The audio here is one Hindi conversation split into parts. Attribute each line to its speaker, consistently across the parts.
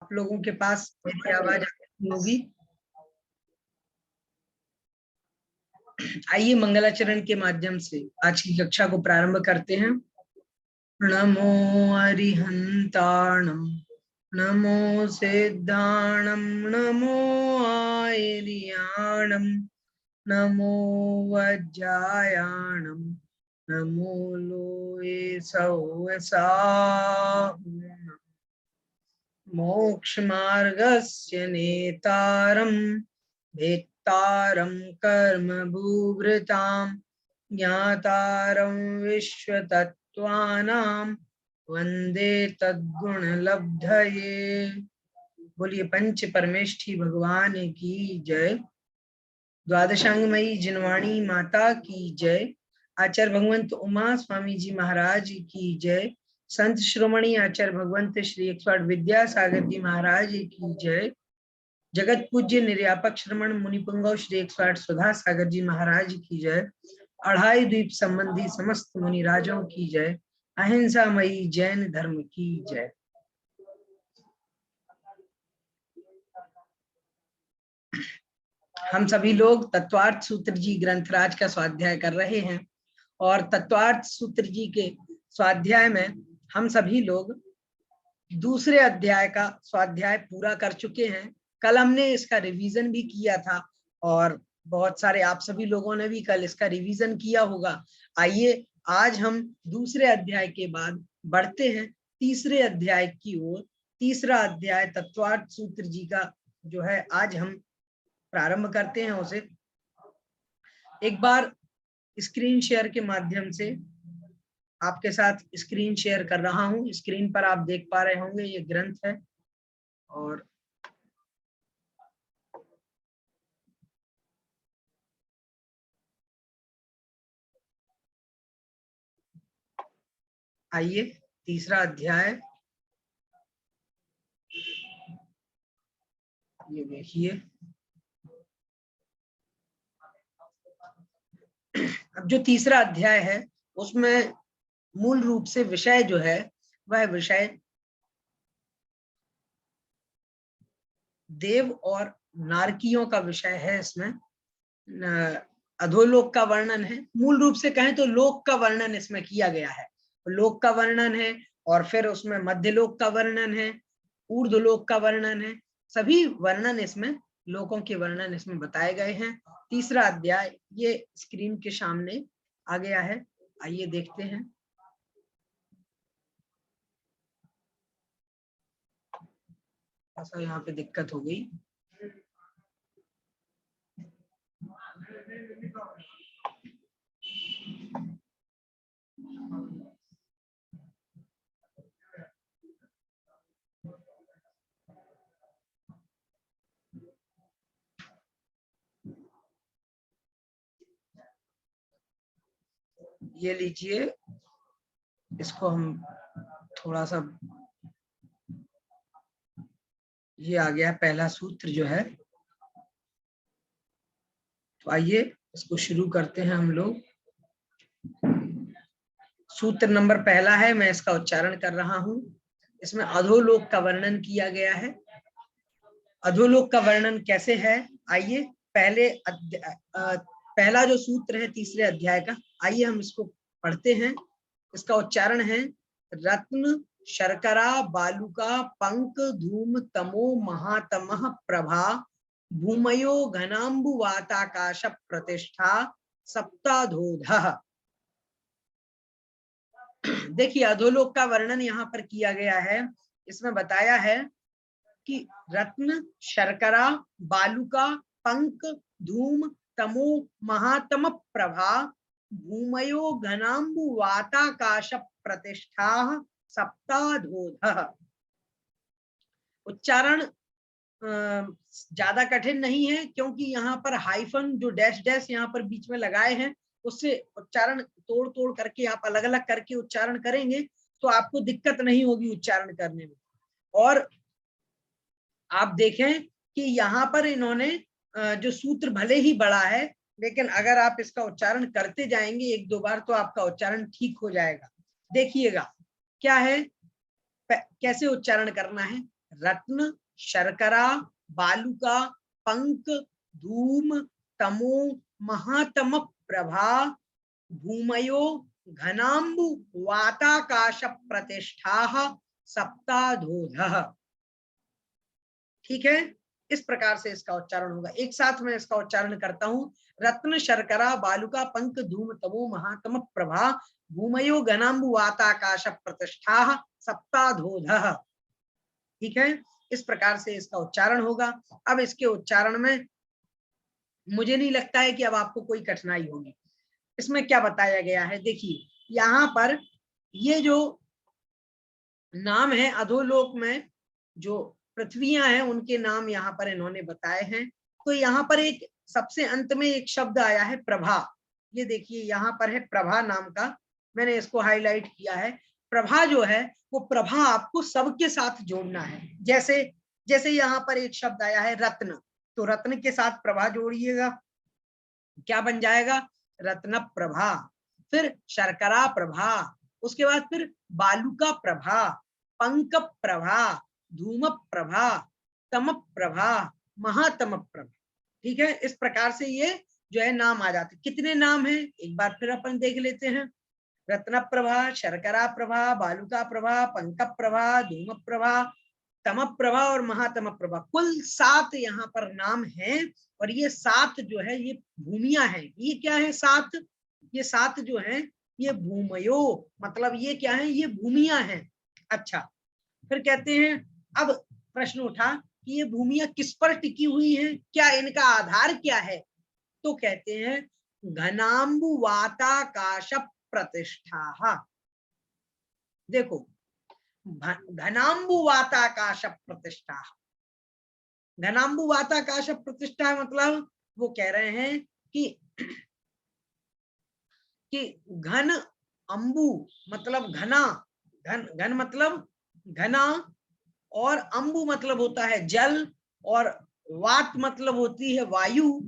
Speaker 1: आप लोगों के पास मेरी आवाज आती होगी। आइए मंगलाचरण के माध्यम से आज की कक्षा को प्रारंभ करते हैं। नमो अरिहंताणम, नमो सिद्धाणम, नमो आयर्याणम, नमो वज्रायाणम, नमो लोये सौसाहुम, मोक्षमार्गस्य नेतारं भेत्तारं कर्म भूभृतां ज्ञातारं विश्वतत्त्वानां वंदे तद्गुणलब्धये। बोलिए पंच परमेष्ठी भगवान की जय। द्वादशांगमयी जिनवाणी माता की जय। आचार्य भगवंत उमा स्वामी जी महाराज की जय। संत श्रोमणी आचार्य भगवंत श्री 108 विद्यासागर जी महाराज की जय। जगत पूज्य निर्यापक श्रमण मुनिपुंगव श्री 108 सुधा सागर जी महाराज की जय। अढ़ाई द्वीप संबंधी समस्त मुनिराजों की जय। अहिंसा मयी जैन धर्म की जय। हम सभी लोग तत्वार्थ सूत्र जी ग्रंथराज का स्वाध्याय कर रहे हैं और तत्वार्थ सूत्र जी के स्वाध्याय में हम सभी लोग दूसरे अध्याय का स्वाध्याय पूरा कर चुके हैं। कल हमने इसका रिवीजन भी किया था और बहुत सारे आप सभी लोगों ने भी कल इसका रिवीजन किया होगा। आइए आज हम दूसरे अध्याय के बाद बढ़ते हैं तीसरे अध्याय की ओर। तीसरा अध्याय तत्वार्थ सूत्र जी का जो है आज हम प्रारंभ करते हैं उसे। एक बार स्क्रीन शेयर के माध्यम से आपके साथ स्क्रीन शेयर कर रहा हूं। स्क्रीन पर आप देख पा रहे होंगे ये ग्रंथ है और आइए तीसरा अध्याय ये देखिए। अब जो तीसरा अध्याय है उसमें मूल रूप से विषय जो है वह विषय देव और नारकियों का विषय है। इसमें अधोलोक का वर्णन है। मूल रूप से कहें तो लोक का वर्णन इसमें किया गया है। लोक का वर्णन है और फिर उसमें मध्यलोक का वर्णन है, ऊर्ध्वलोक का वर्णन है। सभी वर्णन इसमें, लोकों के वर्णन इसमें बताए गए हैं। तीसरा अध्याय ये स्क्रीन के सामने आ गया है। आइए देखते हैं। ऐसा यहाँ पे दिक्कत हो गई। ये लीजिए, इसको हम थोड़ा सा, ये आ गया पहला सूत्र जो है। तो आइए इसको शुरू करते हैं हम लोग। सूत्र नंबर पहला है, मैं इसका उच्चारण कर रहा हूं। इसमें अधोलोक का वर्णन किया गया है। अधोलोक का वर्णन कैसे है, आइए पहला जो सूत्र है तीसरे अध्याय का, आइए हम इसको पढ़ते हैं। इसका उच्चारण है रत्न शर्करा बालुका पंक धूम तमो महातमः प्रभा भूमयो घनाम्बु वाताकाश प्रतिष्ठा सप्ताधोधः। देखिए अधोलोक का वर्णन यहाँ पर किया गया है। इसमें बताया है कि रत्न शर्करा बालुका पंक धूम तमो महातम प्रभा भूमयो घनाम्बु वाताकाश प्रतिष्ठा सप्ताधोधः। उच्चारण ज्यादा कठिन नहीं है क्योंकि यहाँ पर हाइफन जो डैश डैश यहाँ पर बीच में लगाए हैं उससे उच्चारण तोड़ तोड़ करके आप अलग अलग करके उच्चारण करेंगे तो आपको दिक्कत नहीं होगी उच्चारण करने में। और आप देखें कि यहाँ पर इन्होंने जो सूत्र भले ही बड़ा है लेकिन अगर आप इसका उच्चारण करते जाएंगे एक दो बार तो आपका उच्चारण ठीक हो जाएगा। देखिएगा क्या है, कैसे उच्चारण करना है। रत्न, शर्करा, बालुका, पंक, धूम, तमो, महातम प्रभा, भूमयो, घनाम्बु, वाताकाश प्रतिष्ठा, सप्ताधोधः। ठीक है, इस प्रकार से इसका उच्चारण होगा। एक साथ मैं इसका उच्चारण करता हूं। रत्न, शर्करा, बालुका, पंक, धूम, तमो, महातम प्रभा, भूमयो, घनाम्बु, वाताकाश प्रतिष्ठा, सप्ताधोधः। ठीक है, इस प्रकार से इसका उच्चारण होगा। अब इसके उच्चारण में मुझे नहीं लगता है कि अब आपको कोई कठिनाई होगी। इसमें क्या बताया गया है, देखिए यहाँ पर ये जो नाम है अधोलोक में जो पृथ्वियां हैं उनके नाम यहाँ पर इन्होंने बताए हैं। तो यहाँ पर एक सबसे अंत में एक शब्द आया है प्रभा। ये देखिए यहाँ पर है प्रभा नाम का, मैंने इसको हाईलाइट किया है। प्रभा जो है वो प्रभा आपको सबके साथ जोड़ना है। जैसे जैसे यहाँ पर एक शब्द आया है रत्न, तो रत्न के साथ प्रभा जोड़िएगा, क्या बन जाएगा, रत्न प्रभा। फिर शर्करा प्रभा, उसके बाद फिर बालुका प्रभा, पंक प्रभा, धूम प्रभा, तम प्रभा, महातम प्रभा। ठीक है, इस प्रकार से ये जो है नाम आ जाते। कितने नाम हैं एक बार फिर अपन देख लेते हैं। रत्न प्रभा, शर्करा प्रभा, बालुका प्रभा, पंक प्रभा, धूम प्रभा, तम प्रभा और महातम प्रभा। कुल 7 यहाँ पर नाम हैं। और ये 7 जो है ये भूमियां हैं। ये क्या है 7, ये 7 जो है ये भूमयो, मतलब ये क्या है, ये भूमियां हैं। अच्छा, फिर कहते हैं, अब प्रश्न उठा कि ये भूमियां किस पर टिकी हुई हैं, क्या इनका आधार क्या है। तो कहते हैं घनाम्बु वाताकाश प्रतिष्ठा। देखो, घनाम्बु वाताकाश प्रतिष्ठा, घनाम्बु वाताकाश प्रतिष्ठा मतलब वो कह रहे हैं कि घन अंबु मतलब घना, घन घन मतलब घना, और अंबु मतलब होता है जल, और वात मतलब होती है वायु।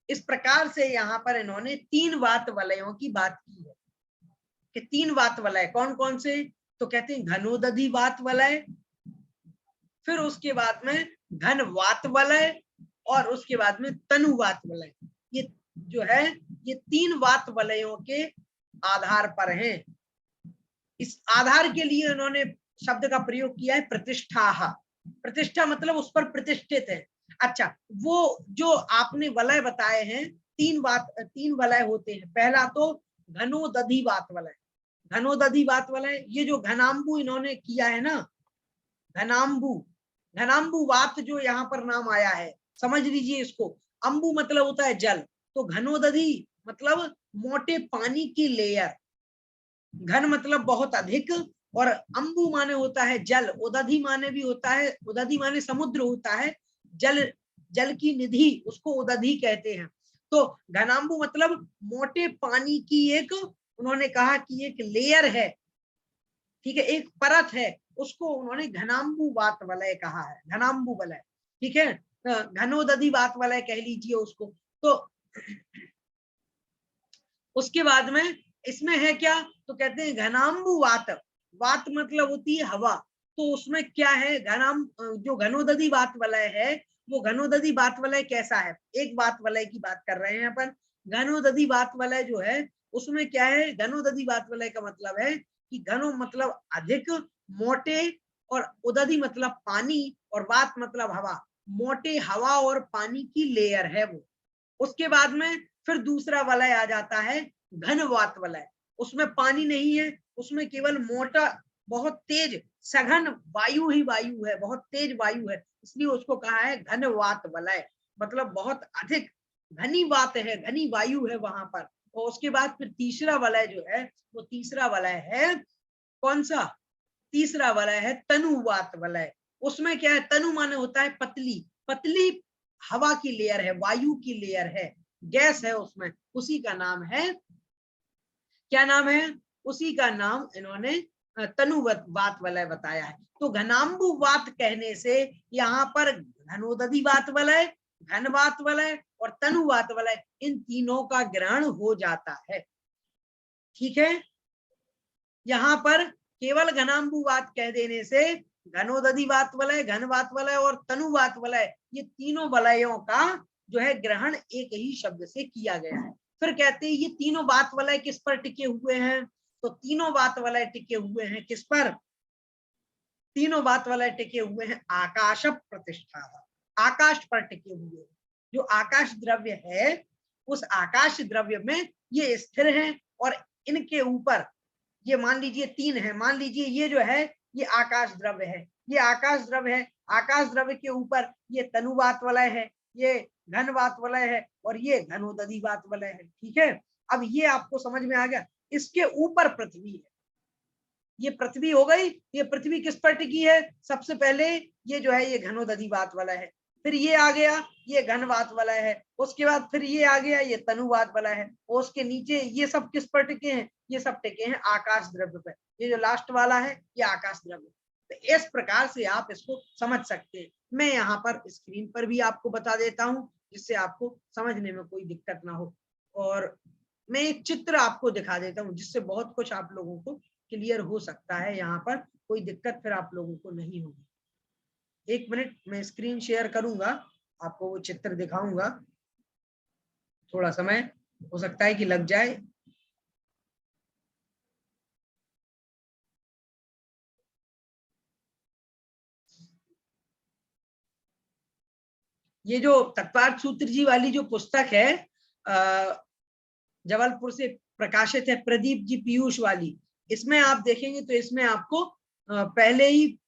Speaker 1: इस प्रकार से यहाँ पर इन्होंने 3 वात वलयों की बात की है कि 3 वात वलय कौन कौन से। तो कहते हैं घनोदधि वात वलय, फिर उसके बाद में घन वात वलय, और उसके बाद में तनु वात वलय। ये जो है ये 3 वात वलयों के आधार पर हैं। इस आधार के लिए उन्होंने शब्द का प्रयोग किया है प्रतिष्ठा। प्रतिष्ठा मतलब उस पर प्रतिष्ठित है। अच्छा, वो जो आपने वलय बताए हैं 3 वलय होते हैं। पहला तो घनोदधि वात वलय, घनोदधि वात वलय, ये जो घनाम्बु इन्होंने किया है ना, घनाम्बु, घनाम्बु वात जो यहाँ पर नाम आया है, समझ लीजिए इसको। अंबु मतलब होता है जल, तो घनोदधि मतलब मोटे पानी की लेयर, घन मतलब बहुत अधिक, और अंबु माने होता है जल, उदधि माने भी होता है, उदधि माने समुद्र होता है, जल जल की निधि उसको उदधि कहते हैं। तो घनाम्बु मतलब मोटे पानी की एक, उन्होंने कहा कि एक लेयर है, ठीक है, एक परत है, उसको उन्होंने घनाम्बु वात वलय कहा है, घनाम्बु वलय। ठीक है, घनोदधि वात वलय कह लीजिए उसको। तो उसके बाद में इसमें है क्या, तो कहते हैं घनाम्बु वात, वात मतलब होती है हवा। तो उसमें क्या है, जो घनोदधि वात वलय है, वो घनोदधि वात वलय कैसा है, एक वात वलय की बात कर रहे हैं अपन। घनोदधि वात वलय जो है उसमें क्या है, घनोदधि वात वलय का मतलब है कि घनो मतलब अधिक, मोटे, और उदधि मतलब पानी, और वात मतलब हवा, मोटे हवा और पानी की लेयर है वो। उसके बाद में फिर दूसरा वलय आ जाता है घन वात वलय, उसमें पानी नहीं है, उसमें केवल मोटा बहुत तेज सघन वायु ही वायु है, बहुत तेज वायु है, इसलिए उसको कहा है घन वात वलय, मतलब बहुत अधिक घनी वात है, घनी वायु है वहां पर। और उसके बाद फिर तीसरा वलय जो है, वो तीसरा वलय है कौन सा, तीसरा वलय है तनुवात वलय। उसमें क्या है, तनु माने होता है पतली, पतली हवा की लेयर है, वायु की लेयर है, गैस है उसमें, उसी का नाम है, क्या नाम है, उसी का नाम इन्होंने तनुवात वलय बताया है। तो घनाम्बु वात कहने से यहाँ पर घनोदधि वात वलय, घनवात वलय और तनुवात वलय, इन तीनों का ग्रहण हो जाता है। ठीक है, यहाँ पर केवल घनाम्बु वात कह देने से घनोदधिवात वलय, घनवात वलय और तनुवात वलय, ये तीनों वलयों का जो है ग्रहण एक ही शब्द से किया गया है। फिर कहते हैं ये तीनों वात वलय किस पर टिके हुए हैं, तो तीनों वात वलय टिके हुए हैं किस पर, तीनों वात वलय टिके हुए हैं आकाश प्रतिष्ठा, आकाश पर टिके हुए। जो आकाश द्रव्य है उस आकाश द्रव्य में ये स्थिर हैं और इनके ऊपर ये मान लीजिए तीन है, मान लीजिए ये जो है ये आकाश द्रव्य है, ये आकाश द्रव्य है, आकाश द्रव्य के ऊपर ये तनुवात वलय है, ये घनवात वलय है और ये घनोदधिवात वलय है। ठीक है, अब ये आपको समझ में आ गया। इसके ऊपर पृथ्वी है, ये पृथ्वी हो गई। ये पृथ्वी किस पर टिकी है, सबसे पहले ये जो है ये घनोदधिवात वलय है, फिर ये आ गया ये घनवात वलय है, उसके बाद फिर ये आ गया ये तनुवात वलय है, और उसके नीचे ये सब किस पर टिके हैं, ये सब टिके हैं आकाश द्रव्य पर। ये जो लास्ट वाला है ये आकाश द्रव्य। तो इस प्रकार से आप इसको समझ सकते हैं। मैं यहाँ पर स्क्रीन पर भी आपको बता देता हूँ जिससे आपको समझने में कोई दिक्कत ना हो, और मैं एक चित्र आपको दिखा देता हूँ जिससे बहुत कुछ आप लोगों को क्लियर हो सकता है। यहाँ पर कोई दिक्कत फिर आप लोगों को नहीं होगी। एक मिनट मैं स्क्रीन शेयर करूंगा, आपको वो चित्र दिखाऊंगा। थोड़ा समय हो सकता है कि लग जाए। ये जो तत्वार्थ सूत्र जी वाली जो पुस्तक है जबलपुर से प्रकाशित है, प्रदीप जी पीयूष वाली, इसमें आप देखेंगे तो इसमें आपको पहले ही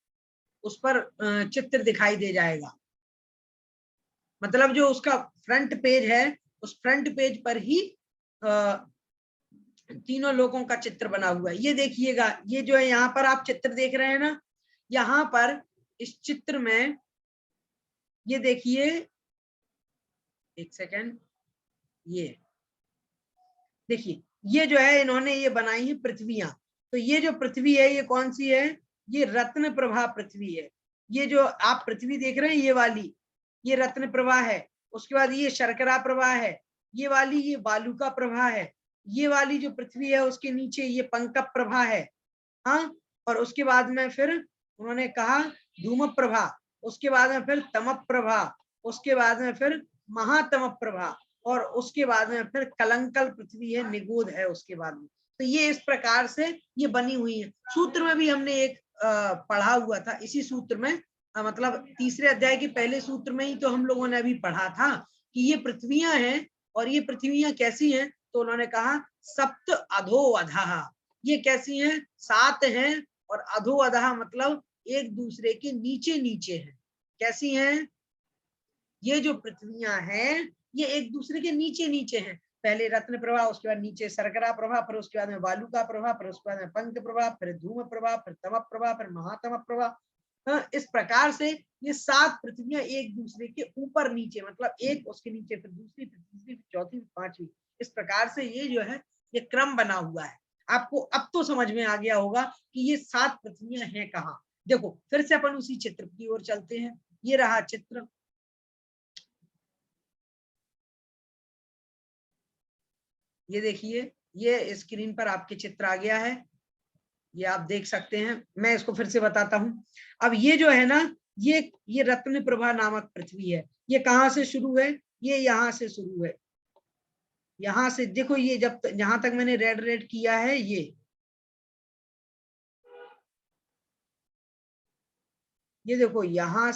Speaker 1: उस पर चित्र दिखाई दे जाएगा। मतलब जो उसका फ्रंट पेज है उस फ्रंट पेज पर ही तीनों लोगों का चित्र बना हुआ है। ये देखिएगा, ये जो है यहाँ पर आप चित्र देख रहे हैं ना, यहाँ पर इस चित्र में ये देखिए, एक सेकेंड, ये देखिए, ये जो है इन्होंने ये बनाई है पृथ्वियां। तो ये जो पृथ्वी है ये कौन सी है, ये रत्न प्रभा पृथ्वी है। ये जो आप पृथ्वी देख रहे हैं ये वाली, ये रत्न प्रभा है। उसके बाद ये शर्करा प्रभा है, ये वाली ये बालुका प्रभा है। ये वाली जो पृथ्वी है उसके नीचे ये पंकज प्रभा है। हाँ, और उसके बाद में फिर उन्होंने कहा धूम प्रभा, उसके बाद में फिर तम प्रभा, उसके बाद में फिर महातम प्रभा, और उसके बाद में फिर कलंकल पृथ्वी है, निगोद है उसके बाद में। तो ये इस प्रकार से ये बनी हुई है। सूत्र में भी हमने एक पढ़ा हुआ था, इसी सूत्र में मतलब तीसरे अध्याय के पहले सूत्र में ही तो हम लोगों ने अभी पढ़ा था कि ये पृथ्वियां हैं। और ये पृथ्वियां कैसी हैं, तो उन्होंने कहा सप्त अधो अधः, ये कैसी हैं, सात हैं, और अधो अधः मतलब एक दूसरे के नीचे नीचे हैं। कैसी हैं, ये जो पृथ्वियां हैं ये एक दूसरे के नीचे नीचे हैं। पहले रत्न प्रभा, उसके बाद नीचे शर्करा प्रभा, फिर उसके बाद में बालुका प्रभा, फिर उसके बाद में पंख प्रभा, फिर धूम प्रभा, फिर तम प्रभा, फिर महातम प्रभा। इस प्रकार से ये सात पृथ्वियां एक दूसरे के ऊपर नीचे, मतलब एक उसके नीचे फिर दूसरी, फिर तीसरी, फिर चौथी, फिर पांचवी, इस प्रकार से ये जो है ये क्रम बना हुआ है। आपको अब तो समझ में आ गया होगा कि ये सात पृथ्वियां हैं कहाँ। देखो फिर से अपन उसी चित्र की ओर चलते हैं। ये रहा चित्र, ये देखिए, ये स्क्रीन पर आपके चित्र आ गया है, ये आप देख सकते हैं। मैं इसको फिर से बताता हूं। अब ये जो है ना, ये रत्न प्रभा नामक पृथ्वी है। ये कहाँ से शुरू है, ये यहाँ से शुरू है। यहाँ से देखो, ये जब जहां तक मैंने रेड रेड किया है, ये देखो यहाँ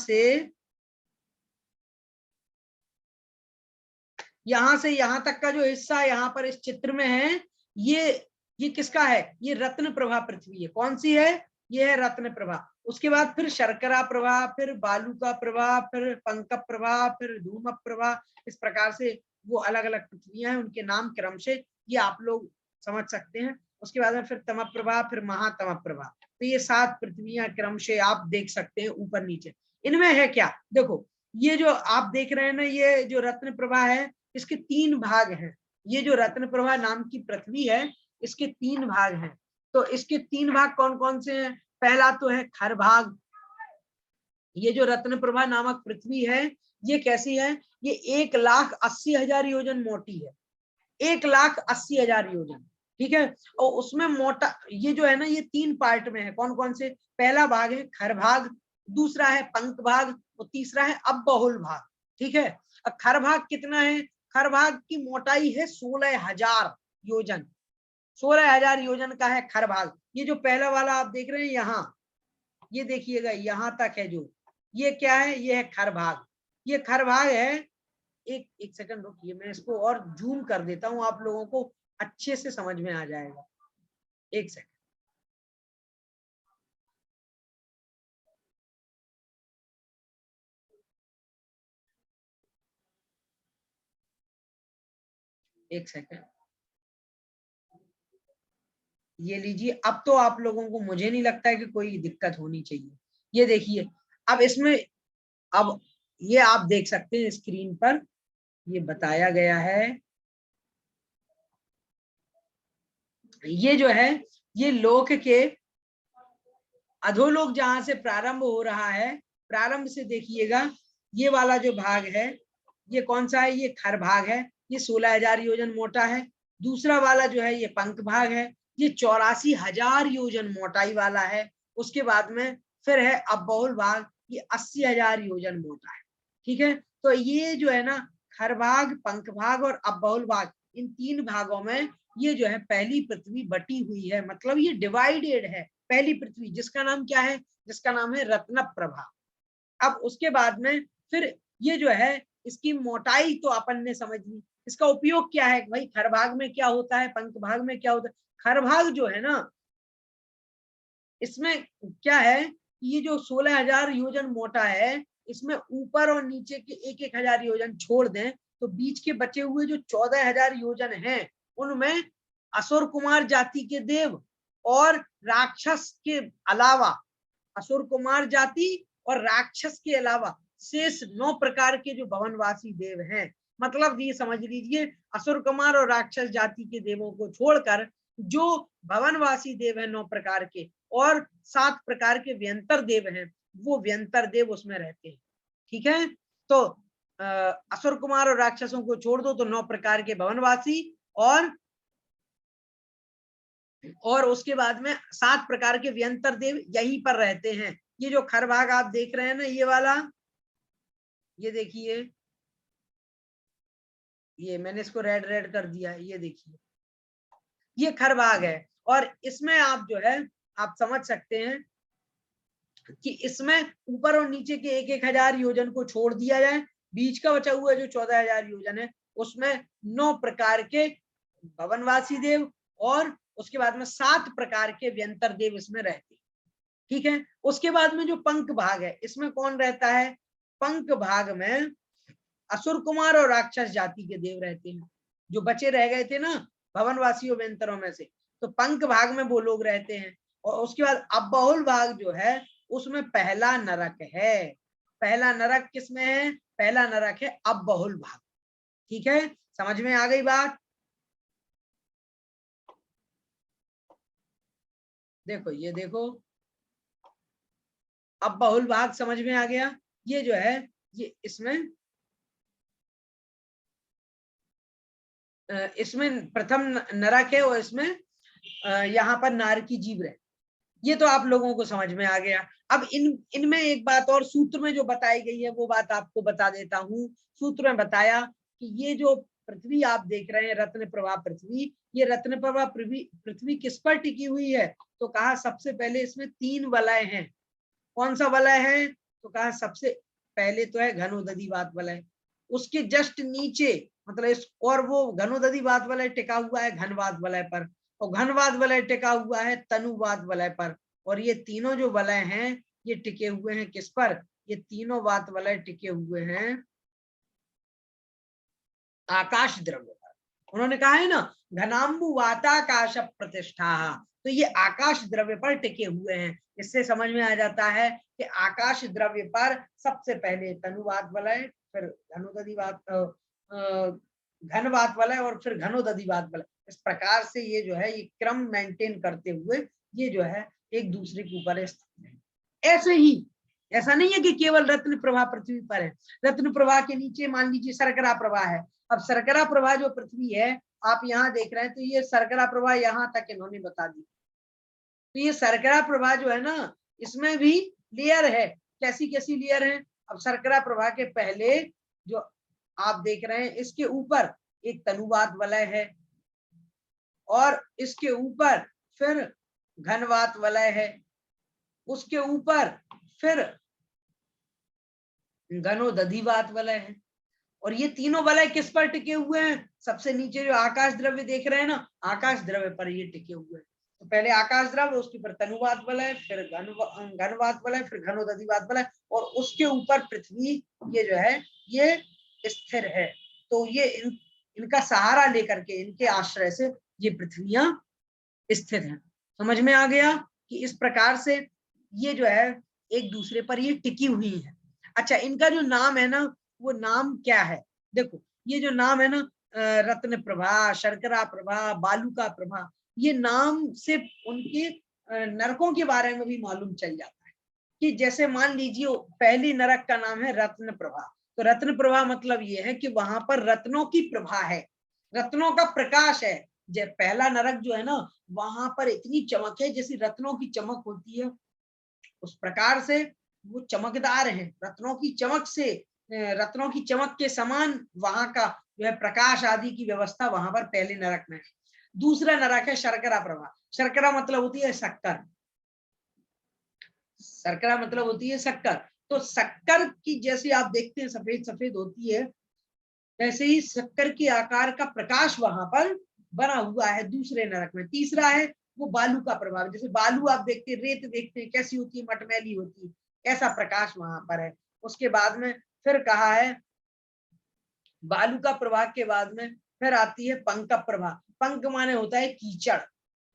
Speaker 1: से यहाँ तक का जो हिस्सा यहाँ पर इस चित्र में है, ये किसका है, ये रत्न प्रभा पृथ्वी है। कौन सी है, ये है रत्न प्रभा। उसके बाद फिर शर्करा प्रभा, फिर बालुका प्रभा, फिर पंकज प्रभा, फिर धूम प्रभा। इस प्रकार से वो अलग अलग पृथ्वियां हैं, उनके नाम क्रम से ये आप लोग समझ सकते हैं। उसके बाद में फिर तम प्रभा, फिर महातम प्रभा। तो ये सात पृथ्वियां क्रम से आप देख सकते हैं ऊपर नीचे। इनमें है क्या, देखो ये जो आप देख रहे हैं ना, ये जो रत्न प्रभा है इसके तीन भाग हैं। ये जो रत्न प्रभा नाम की पृथ्वी है इसके तीन भाग हैं। तो इसके तीन भाग कौन कौन से हैं, पहला तो है खर भाग। ये जो रत्न प्रभा नामक पृथ्वी है ये कैसी है, ये 1,80,000 योजन मोटी है। 1,80,000 योजन, ठीक है। और उसमें मोटा ये जो है ना, ये 3 पार्ट में है। कौन कौन से? पहला भाग है खर भाग, दूसरा है पंख भाग और तीसरा है अबहुल भाग। ठीक है। अब खर भाग कितना है? खर भाग की मोटाई है 16,000 योजन। 16,000 योजन का है खर भाग। ये जो पहला वाला आप देख रहे हैं यहाँ, ये देखिएगा यहां तक है जो, ये क्या है? ये है खर भाग। ये खर भाग है। एक सेकंड रुकिए, मैं इसको और जूम कर देता हूं, आप लोगों को अच्छे से समझ में आ जाएगा। एक सेकंड। एक सेकंड, ये लीजिए। अब तो आप लोगों को, मुझे नहीं लगता है कि कोई दिक्कत होनी चाहिए। ये देखिए, अब इसमें, अब ये आप देख सकते हैं स्क्रीन पर, ये बताया गया है। ये जो है, ये लोक के अधोलोक जहां से प्रारंभ हो रहा है, प्रारंभ से देखिएगा, ये वाला जो भाग है, ये कौन सा है? ये खर भाग है। ये 16,000 योजन मोटा है। दूसरा वाला जो है ये पंख भाग है, ये 84,000 योजन मोटाई वाला है। उसके बाद में फिर है अबहुल भाग, ये 80,000 योजन मोटा है। ठीक है। तो ये जो है ना, खर भाग, पंख भाग और अबहुल भाग, इन 3 भागों में ये जो है पहली पृथ्वी बटी हुई है, मतलब ये डिवाइडेड है। पहली पृथ्वी जिसका नाम क्या है? जिसका नाम है रत्न प्रभा। अब उसके बाद में फिर ये जो है, इसकी मोटाई तो अपन ने समझ ली। इसका उपयोग क्या है भाई? खर भाग में क्या होता है, पंख भाग में क्या होता है? खर भाग जो है ना, इसमें क्या है, ये जो 16,000 योजन मोटा है, इसमें ऊपर और नीचे के 1,000 योजन छोड़ दें तो बीच के बचे हुए जो 14,000 योजन हैं, उनमें असुर कुमार जाति के देव और राक्षस के अलावा, असुर कुमार जाति और राक्षस के अलावा शेष 9 प्रकार के जो भवनवासी देव हैं, मतलब ये समझ लीजिए असुर कुमार और राक्षस जाति के देवों को छोड़कर जो भवनवासी देव हैं 9 प्रकार के, और 7 प्रकार के व्यंतर देव हैं, वो व्यंतर देव उसमें रहते हैं। ठीक है। तो असुर कुमार और राक्षसों को छोड़ दो तो 9 प्रकार के भवनवासी, और उसके बाद में 7 प्रकार के व्यंतर देव यहीं पर रहते हैं। ये जो खर भाग आप देख रहे हैं ना, ये वाला, ये देखिए, ये मैंने इसको रेड रेड कर दिया है, ये देखिए, ये खर भाग है। और इसमें आप जो है, आप समझ सकते हैं कि इसमें ऊपर और नीचे के 1,000 योजन को छोड़ दिया जाए, बीच का बचा हुआ जो 14,000 योजन है, उसमें 9 प्रकार के भवनवासी देव और उसके बाद में 7 प्रकार के व्यंतर देव इसमें रहते हैं। ठीक है। उसके बाद में जो पंख भाग है, इसमें कौन रहता है? पंख भाग में असुर कुमार और राक्षस जाति के देव रहते हैं, जो बचे रह गए थे ना भवनवासियों व्यंतरों में से, तो पंख भाग में वो लोग रहते हैं। और उसके बाद अबहुल भाग जो है, उसमें पहला नरक है। पहला नरक किसमें है? पहला नरक है अबहुल भाग। ठीक है, समझ में आ गई बात? देखो, ये देखो, अबहुल भाग समझ में आ गया। ये जो है, ये इसमें प्रथम नरक है और इसमें यहाँ पर नार की जीव रहे। ये तो आप लोगों को समझ में आ गया। अब इनमें एक बात और सूत्र में जो बताई गई है, वो बात आपको बता देता हूँ। सूत्र में बताया कि ये जो पृथ्वी आप देख रहे हैं, रत्न प्रभा पृथ्वी, ये रत्न प्रभा पृथ्वी किस पर टिकी हुई है? तो कहा सबसे पहले इसमें 3 वलय हैं। कौन सा वलय है? तो कहा सबसे पहले तो है घनोदधिवात वलय, उसके जस्ट नीचे, मतलब इस, और वो घनोदधिवात वलय टिका हुआ है घनवात वलय पर, और घनवात वलय टिका हुआ है तनुवात वलय पर। और ये तीनों जो वलय हैं, ये टिके हुए हैं किस पर? ये तीनों वात वलय टिके हुए हैं आकाश द्रव्य पर। उन्होंने कहा है ना, घनाम्बु वाताकाश प्रतिष्ठा, तो ये आकाश द्रव्य पर टिके हुए हैं। इससे समझ में आ जाता है कि आकाश द्रव्य पर सबसे पहले तनुवात वलय, फिर घनवात वलय और फिर घनोदधिवात वलय। इस प्रकार से ये जो है, ये क्रम मेंटेन करते हुए ये जो है एक दूसरे के ऊपर स्थित है। ऐसे ही, ऐसा नहीं है कि केवल रत्न प्रभा पृथ्वी पर है। रत्न प्रभा के नीचे मान लीजिए सरकरा प्रभा है। अब सरकरा प्रभा जो पृथ्वी है, आप यहाँ देख रहे हैं तो ये शर्करा प्रभा यहाँ तक इन्होंने बता दी। तो ये शर्करा प्रभा जो है ना, इसमें भी लेयर है। कैसी कैसी लेयर है? अब शर्करा प्रभा के पहले जो आप देख रहे हैं, इसके ऊपर एक तनुवात वलय है, और इसके ऊपर फिर घनवात वलय है, उसके ऊपर फिर घनोदधिवात वलय है। और ये तीनों वलय किस पर टिके हुए हैं? सबसे नीचे जो आकाश द्रव्य देख रहे हैं ना, आकाश द्रव्य पर ये टिके हुए हैं। तो पहले आकाश द्रव्य, उसके ऊपर तनुवात वलय, फिर घनवात वलय, फिर घनोदधिवात वलय, और उसके ऊपर पृथ्वी ये जो है ये स्थिर है। तो ये इनका सहारा लेकर के, इनके आश्रय से ये पृथ्वियां स्थित हैं। समझ में आ गया कि इस प्रकार से ये जो है एक दूसरे पर ये टिकी हुई है। अच्छा, इनका जो नाम है ना, वो नाम क्या है? देखो, ये जो नाम है ना, रत्न प्रभा, शर्करा प्रभा, बालुका प्रभा, ये नाम से उनके नरकों के बारे में भी मालूम चल जाता है। कि जैसे मान लीजिए पहली नरक का नाम है रत्न प्रभा। तो रत्न प्रभा मतलब ये है कि वहां पर रत्नों की प्रभा है, रत्नों का प्रकाश है। जब पहला नरक जो है ना, वहां पर इतनी चमक है जैसे रत्नों की चमक होती है, उस प्रकार से वो चमकदार है। रत्नों की चमक से, रत्नों की चमक के समान वहां का जो है प्रकाश आदि की व्यवस्था वहां पर पहले नरक में है। दूसरा नरक है शर्करा प्रभा। शर्करा मतलब होती है शक्कर, शर्करा मतलब होती है शक्कर। तो शक्कर की जैसे आप देखते हैं सफेद सफेद होती है, ऐसे ही शक्कर के आकार का प्रकाश वहां पर बना हुआ है दूसरे नरक में। तीसरा है वो बालू का प्रभाव। जैसे बालू आप देखते हैं, रेत देखते हैं कैसी होती है, मटमैली होती है, ऐसा प्रकाश वहां पर है। उसके बाद में फिर कहा है बालू का प्रभाव के बाद में फिर आती है पंक प्रभा। पंक माने होता है कीचड़।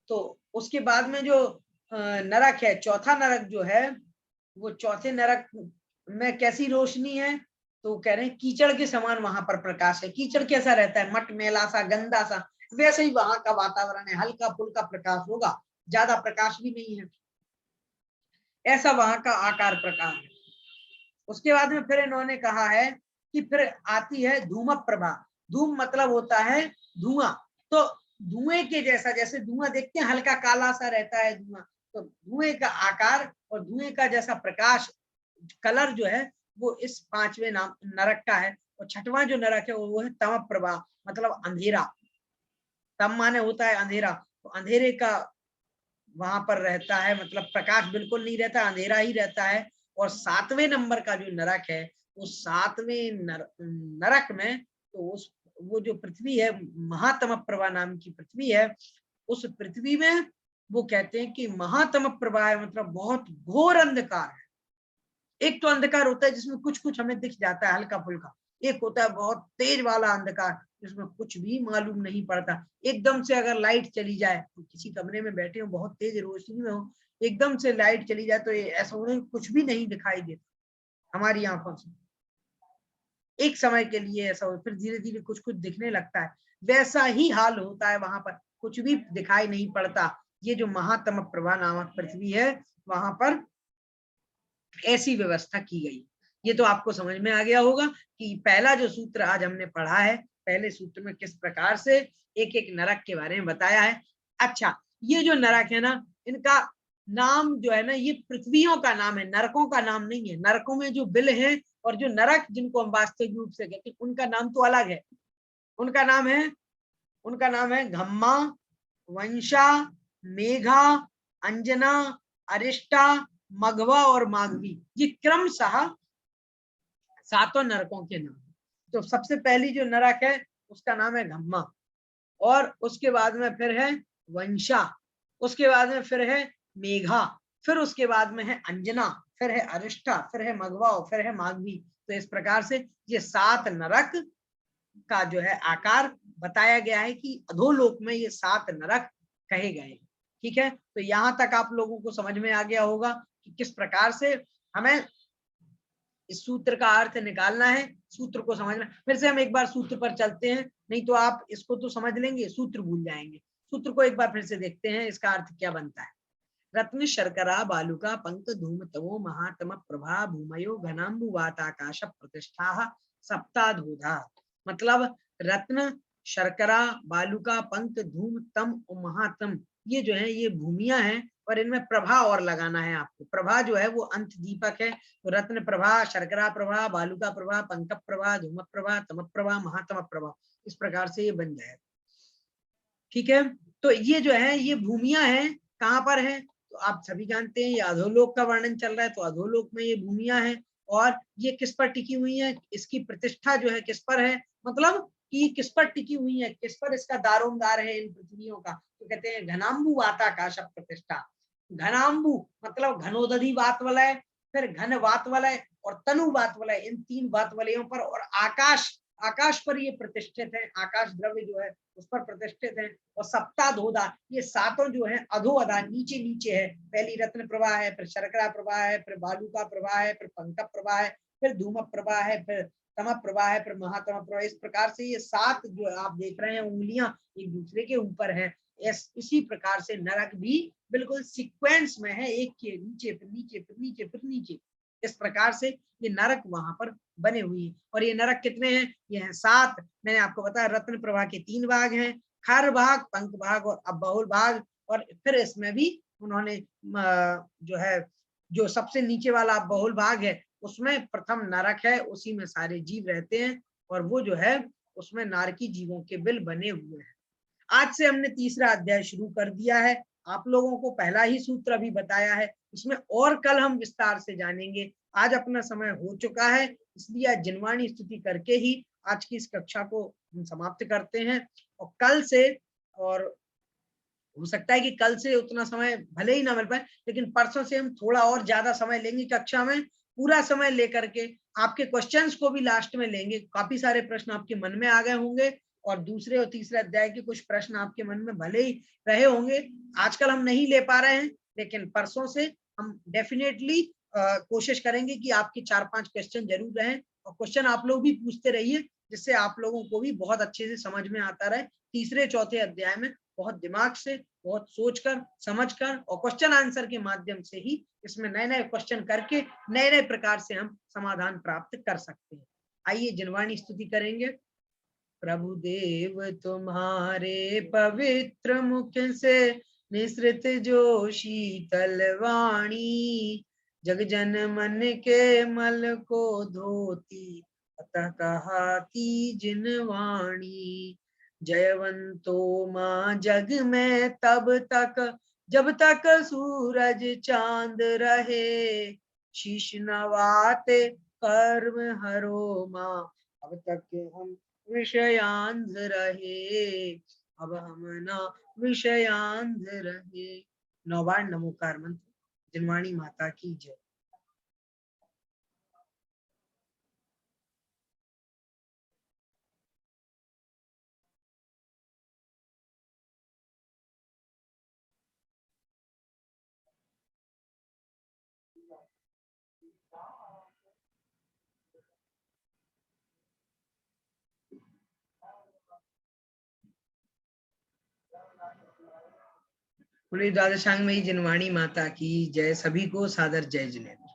Speaker 1: तो उसके बाद में जो नरक है, चौथा नरक जो है, वो चौथे नरक में कैसी रोशनी है? तो कह रहे हैं कीचड़ के समान वहां पर प्रकाश है। कीचड़ कैसा रहता है? मटमैला सा, गंदा सा, वैसे ही वहां का वातावरण है, हल्का फुल्का प्रकाश होगा, ज्यादा प्रकाश भी नहीं है, ऐसा वहां का आकार प्रकार है। उसके बाद में फिर इन्होंने कहा है कि फिर आती है धूम प्रभा। धूम मतलब होता है धुआं। तो धुएं के जैसा, जैसे धुआं देखते हैं हल्का काला सा रहता है धुआं, तो धुएं का आकार और धुएं का जैसा प्रकाश, कलर जो है वो इस पांचवें नाम नरक का है। और छठवां जो नरक है वो है तम प्रभा, मतलब अंधेरा। तम माने होता है अंधेरा, तो अंधेरे का वहां पर रहता है, मतलब प्रकाश बिल्कुल नहीं रहता, अंधेरा ही रहता है। और सातवें नंबर का जो नरक है, वो सातवें नरक में तो उस वो जो पृथ्वी है, महातम प्रभा नाम की पृथ्वी है, उस पृथ्वी में वो कहते हैं कि महातम प्रभा है, मतलब बहुत घोर अंधकार है। एक तो अंधकार होता है जिसमें कुछ कुछ हमें दिख जाता है हल्का फुल्का, एक होता है बहुत तेज वाला अंधकार जिसमें कुछ भी मालूम नहीं पड़ता। एकदम से अगर लाइट चली जाए, तो किसी कमरे में बैठे हो, बहुत तेज रोशनी में हो, एकदम से लाइट चली जाए तो ऐसा होता है कुछ भी नहीं दिखाई देता हमारी आंखों से, एक समय के लिए ऐसा हो, फिर धीरे धीरे कुछ कुछ दिखने लगता है। वैसा ही हाल होता है वहां पर, कुछ भी दिखाई नहीं पड़ता। ये जो महातम प्रभा नामक पृथ्वी है, वहां पर ऐसी व्यवस्था की गई। ये तो आपको समझ में आ गया होगा कि पहला जो सूत्र आज हमने पढ़ा है, पहले सूत्र में किस प्रकार से एक एक नरक के बारे में बताया है। अच्छा, ये जो नरक है ना, इनका नाम जो है ना, ये पृथ्वियों का नाम है, नरकों का नाम नहीं है। नरकों में जो बिल है और जो नरक जिनको हम वास्तविक रूप से कहते हैं, उनका नाम तो अलग है। उनका नाम है, उनका नाम है घम्मा, वंशा, मेघा, अंजना, अरिष्टा, मघवा और माघवी। ये क्रमशः सातों नरकों के नाम। तो सबसे पहली जो नरक है उसका नाम है घम्मा, और उसके बाद में फिर है वंशा, उसके बाद में फिर है मेघा, फिर उसके बाद में है अंजना, फिर है अरिष्टा, फिर है मघवा, फिर है माघवी। तो इस प्रकार से ये सात नरक का जो है आकार बताया गया है कि अधोलोक में ये सात नरक कहे गए। ठीक है, तो यहां तक आप लोगों को समझ में आ गया होगा कि किस प्रकार से हमें इस सूत्र का अर्थ निकालना है, सूत्र को समझना। फिर से हम एक बार सूत्र पर चलते हैं, नहीं तो आप इसको तो समझ लेंगे, सूत्र भूल जाएंगे। सूत्र को एक बार फिर से देखते हैं, इसका अर्थ क्या बनता है। रत्न शर्करा बालुका पंक धूम तवो महातम प्रभा भूमयो घनाम्बु वाताकाश प्रतिष्ठा सप्ताधूधा। मतलब रत्न, शर्करा, बालुका, पंक, धूम, तम और महातम, ये जो है ये भूमियां हैं और इनमें प्रभा और लगाना है आपको। प्रभा जो है वो अंत दीपक है, तो रत्न प्रभा, शर्करा प्रभा, बालुका प्रभा, पंक प्रभा, धूम प्रभा, तम प्रभा, महातम प्रभा, इस प्रकार से ये बन जाएगा। ठीक है, तो ये जो है ये भूमियां हैं, कहाँ पर है तो आप सभी जानते हैं, ये अधोलोक का वर्णन चल रहा है, तो अधोलोक में ये भूमियां हैं और ये किस पर टिकी हुई है, इसकी प्रतिष्ठा जो है किस पर है, मतलब कि किस पर टिकी हुई है, किस पर इसका दारोमदार है इन पृथ्वियों का, तो कहते हैं घनाम्बु वाताकाश प्रतिष्ठा। घनाम्बु मतलब घनोदधि वात वलय, फिर घन वात वलय और तनु वात वलय, इन 3 वात वलयों पर, और आकाश, आकाश पर ये प्रतिष्ठित है, आकाश द्रव्य जो है उस पर प्रतिष्ठित है। और सप्ताधोदा, ये सातों जो है अधोअधा नीचे नीचे है, पहली रत्न प्रभा है, फिर शर्करा प्रभा है, फिर बालुका प्रभा है, फिर पंक प्रभा है, फिर धूम प्रभा है, फिर तम प्रभा है, फिर महातम प्रभा। इस प्रकार से ये 7 जो आप देख रहे हैं उंगलियां एक दूसरे के ऊपर है। इसी प्रकार से नरक भी बिल्कुल सीक्वेंस में है, एक के नीचे फिर नीचे फिर नीचे फिर नीचे, इस प्रकार से ये नरक वहां पर बने हुए हैं। और ये नरक कितने हैं, ये हैं 7। मैंने आपको बताया रत्न प्रभा के 3 भाग हैं, खर भाग, पंख भाग और अब बहुल भाग। और फिर इसमें भी उन्होंने जो है जो सबसे नीचे वाला बहुल भाग है उसमें प्रथम नरक है, उसी में सारे जीव रहते हैं और वो जो है उसमें नारकी जीवों के बिल बने हुए हैं। आज से हमने तीसरा अध्याय शुरू कर दिया है, आप लोगों को पहला ही सूत्र अभी बताया है, इसमें और कल हम विस्तार से जानेंगे। आज अपना समय हो चुका है, इसलिए आज जिनवाणी स्तुति करके ही आज की इस कक्षा को हम समाप्त करते हैं। और कल से, और हो सकता है कि कल से उतना समय भले ही ना मिल पाए, लेकिन परसों से हम थोड़ा और ज्यादा समय लेंगे कक्षा में, पूरा समय लेकर के आपके क्वेश्चंस को भी लास्ट में लेंगे। काफी सारे प्रश्न आपके मन में आ गए होंगे और दूसरे और तीसरे अध्याय के कुछ प्रश्न आपके मन में भले ही रहे होंगे, आजकल हम नहीं ले पा रहे हैं, लेकिन परसों से हम डेफिनेटली कोशिश करेंगे कि आपके 4-5 क्वेश्चन जरूर रहें। और क्वेश्चन आप लोग भी पूछते रहिए, जिससे आप लोगों को भी बहुत अच्छे से समझ में आता रहे। तीसरे चौथे अध्याय में बहुत दिमाग से, बहुत सोचकर, समझकर और क्वेश्चन आंसर के माध्यम से ही इसमें नए नए क्वेश्चन करके नए नए प्रकार से हम समाधान प्राप्त कर सकते हैं। आइए जिनवाणी स्तुति करेंगे। प्रभु देव तुम्हारे पवित्र मुख से निसृत जो शीतल वाणी, जग जन मन के मल को धोती, अतः कहाती जिनवाणी। जयवंतो माँ जग में तब तक जब तक सूरज चांद रहे, शीश नवाते कर्म हरो माँ, अब तक हम विषयांध रहे, अब हम ना विषयांध रहे। 9 बार नमोकार मंत्र। जिनवाणी माता की जय। बोलिए द्वादशांग में जिनवाणी माता की जय। सभी को सादर जय जिनेन्द्र।